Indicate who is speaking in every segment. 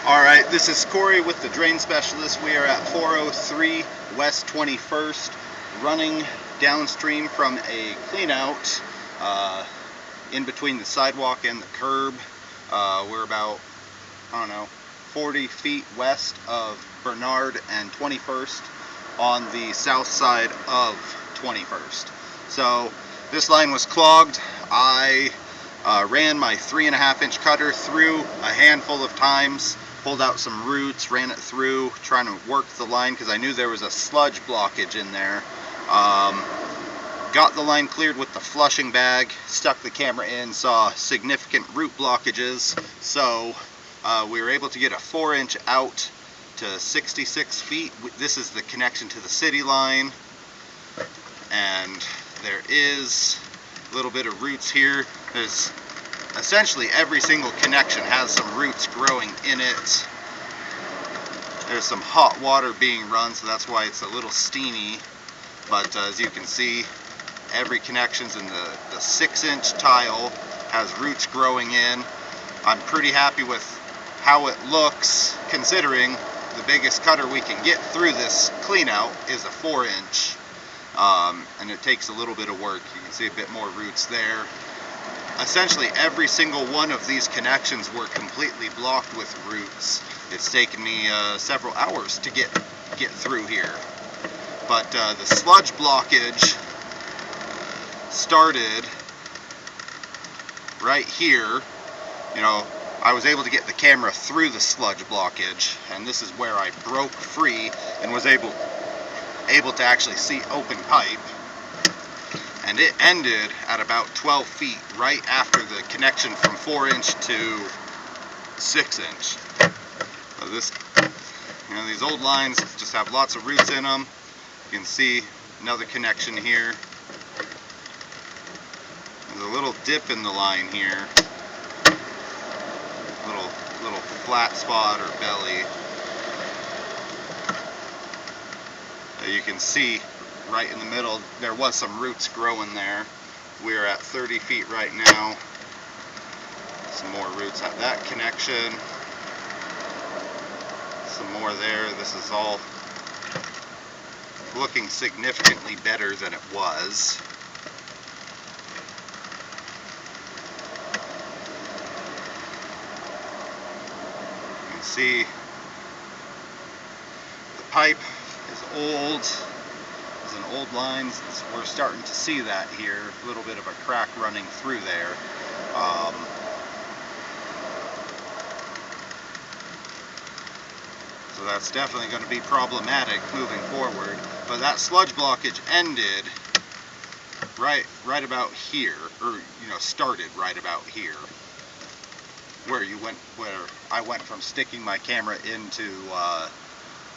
Speaker 1: Alright, this is Corey with the Drain Specialist. We are at 403 West 21st, running downstream from a cleanout in between the sidewalk and the curb. We're about, 40 feet west of Bernard and 21st on the south side of 21st. So this line was clogged. I ran my 3.5-inch cutter through a handful of times, pulled out some roots, ran it through, trying to work the line because I knew there was a sludge blockage in there. Got the line cleared with the flushing bag, stuck the camera in, saw significant root blockages, so we were able to get a 4-inch out to 66 feet. This is the connection to the city line, and there is a little bit of roots here. There's essentially every single connection has some roots growing in it. There's some hot water being run, so that's why it's a little steamy, but as you can see, every connection's in the 6-inch tile has roots growing in. I'm pretty happy with how it looks, considering the biggest cutter we can get through this cleanout is a 4-inch, and it takes a little bit of work. You can see a bit more roots there. Essentially every single one of these connections were completely blocked with roots. It's taken me several hours to get through here, but the sludge blockage started right here. I was able to get the camera through the sludge blockage, and this is where I broke free and was able to actually see open pipe. And it ended at about 12 feet right after the connection from 4-inch to 6-inch. So these old lines just have lots of roots in them. You can see another connection here. There's a little dip in the line here. Little flat spot or belly. You can see right in the middle there was some roots growing there. We're at 30 feet right now. Some more roots at that connection. Some more there. This is all looking significantly better than it was. You can see the pipe is old. It's an old line. We're starting to see that here. A little bit of a crack running through there. So that's definitely going to be problematic moving forward. But that sludge blockage ended right about here, or started right about here, where I went from sticking my camera into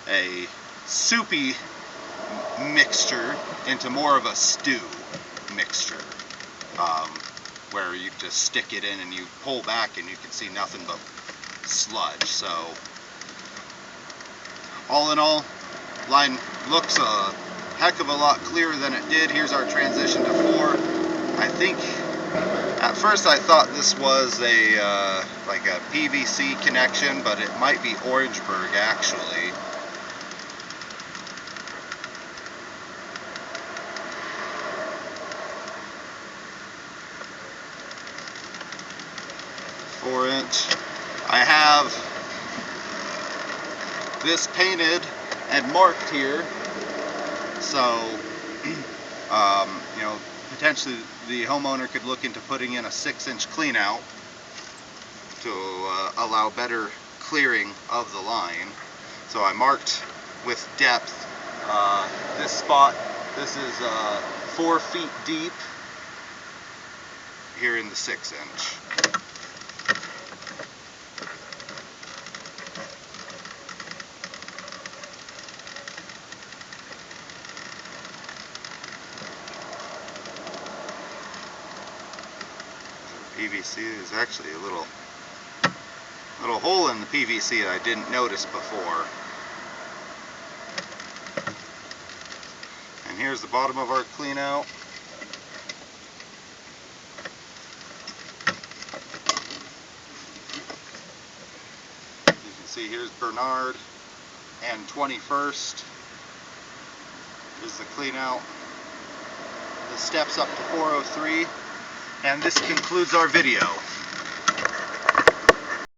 Speaker 1: a soupy mixture into more of a stew mixture, where you just stick it in and you pull back and you can see nothing but sludge. So all in all, line looks a heck of a lot clearer than it did. Here's our transition to 4. I think at first I thought this was like a PVC connection, but it might be Orangeburg actually. I have this painted and marked here, so potentially the homeowner could look into putting in a 6-inch clean out to allow better clearing of the line. So I marked with depth this spot. This is 4 feet deep here in the 6-inch. PVC, there's actually a little hole in the PVC that I didn't notice before. And here's the bottom of our clean out. see, here's Bernard and 21st is the clean out. The steps up to 403. And this concludes our video.